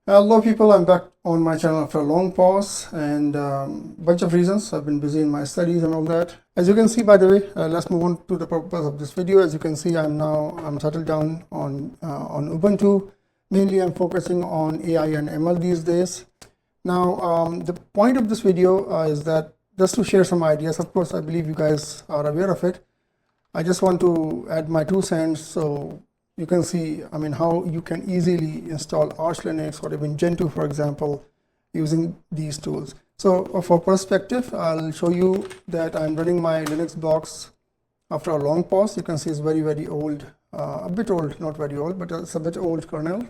Hello people, I'm back on my channel after a long pause and bunch of reasons. I've been busy in my studies and all that. As you can see, by the way, let's move on to the purpose of this video. As you can see, I'm settled down on Ubuntu. Mainly I'm focusing on AI and ML these days. Now the point of this video is that just to share some ideas. Of course, I believe you guys are aware of it. I just want to add my 2 cents so you can see, how you can easily install Arch Linux or even Gentoo, for example, using these tools. So for perspective, I'll show you that I'm running my Linux box after a long pause. You can see it's very old, a bit old, not very old, but it's a bit old kernel.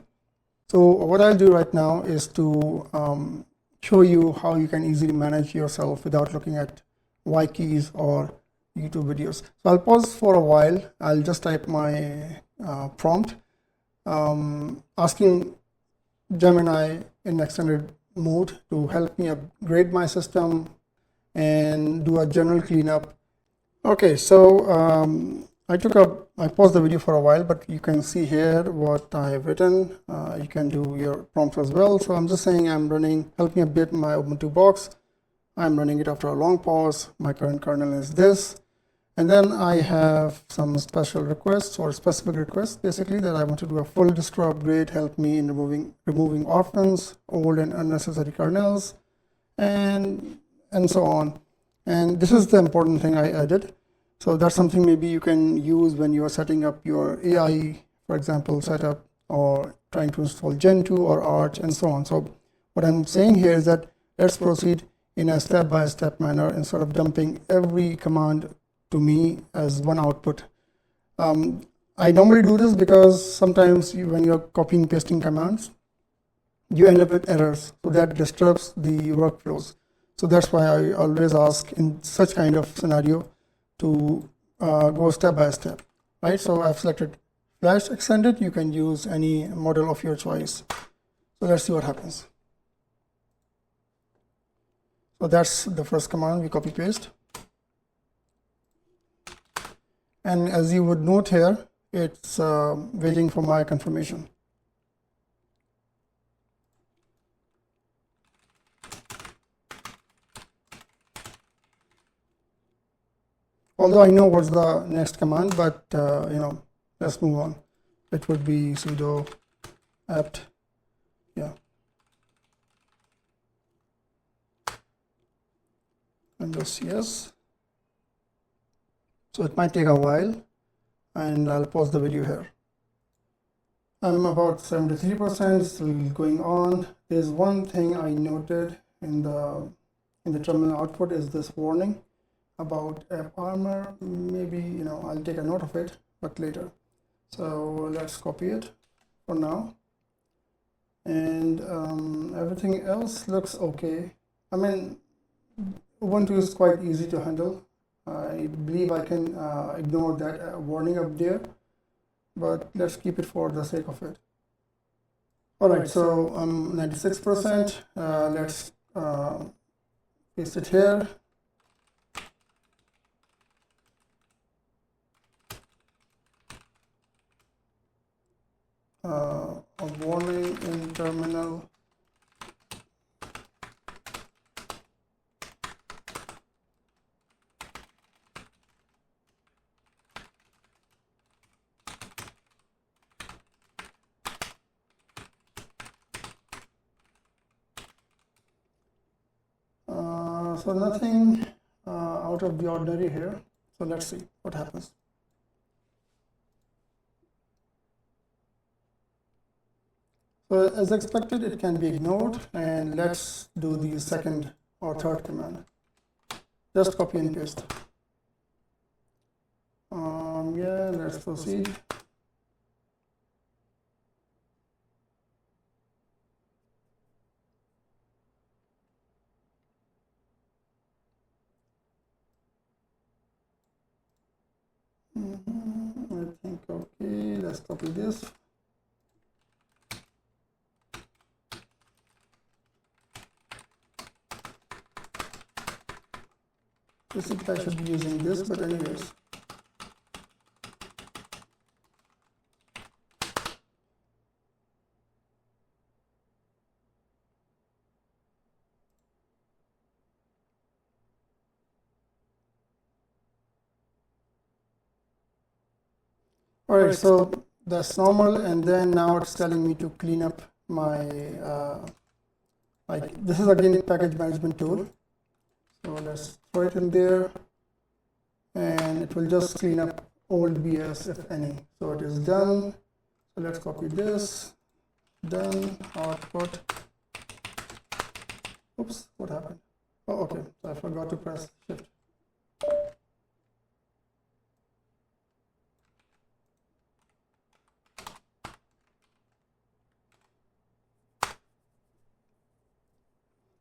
So what I'll do right now is to show you how you can easily manage yourself without looking at wikis or YouTube videos. So I'll pause for a while. I'll just type my prompt asking Gemini in extended mode to help me upgrade my system and do a general cleanup. Okay, so I paused the video for a while, but you can see here what I have written. You can do your prompts as well. So I'm just saying help me update my Ubuntu box. I'm running it after a long pause. My current kernel is this. And then I have some special requests or specific requests, basically, that I want to do a full distro upgrade, help me in removing orphans, old and unnecessary kernels, and so on. And this is the important thing I added. So that's something maybe you can use when you are setting up your AI, for example, setup, or trying to install Gentoo or Arch and so on. So what I'm saying here is that let's proceed in a step-by-step manner instead of dumping every command to me as one output. I normally do this because sometimes when you're copying pasting commands, you end up with errors, so that disturbs the workflows. So that's why I always ask in such kind of scenario to go step by step, right? So I've selected Flash Extended. You can use any model of your choice. So let's see what happens. So that's the first command we copy paste. And as you would note here, it's waiting for my confirmation. Although I know what's the next command, but let's move on. It would be sudo apt, Windows CS. So it might take a while, and I'll pause the video here. I'm about 73%, still going on. There's one thing I noted in the terminal output is this warning about AppArmor. Maybe I'll take a note of it, but later. So let's copy it for now, and everything else looks okay. Ubuntu is quite easy to handle. I believe I can ignore that warning up there, but let's keep it for the sake of it. All right, so 96%. Let's paste it here. A warning in terminal. So nothing out of the ordinary here. So let's see what happens. So as expected, it can be ignored, and let's do the second or third command. Just copy and paste. Let's proceed. I think okay. Let's copy this. Basically, I should be using this, but anyways. All right, so that's normal, and then now it's telling me to clean up my, like this is again package management tool. So let's throw it in there, and it will just clean up old BS if any. So it is done. So let's copy this. Done. Output. Oops, what happened? Oh, okay. So I forgot to press shift.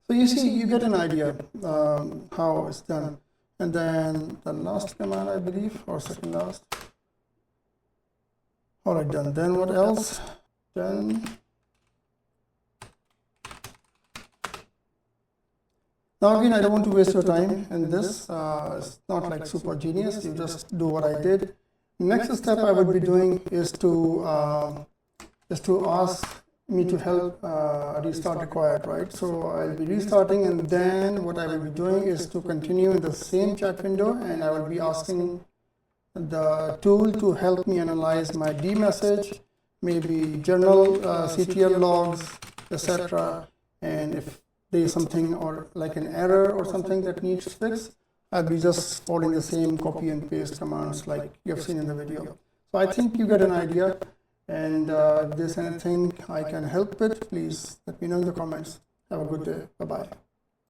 So you see, you get an idea how it's done. And then the last command, I believe, or second last. All right, done. Then what else? Done. Now again, I don't want to waste your time in this. It's not like super genius. You just do what I did. Next step I would be doing is to ask me to help restart required, right? So I'll be restarting, and then what I will be doing is to continue in the same chat window, and I will be asking the tool to help me analyze my D message, maybe journal, CTL logs, etc. And if there is something or like an error or something that needs fixed, I'll be just following the same copy and paste commands like you have seen in the video. So I think you get an idea. And if there's anything I can help with, please let me know in the comments. Have a good day. Bye-bye.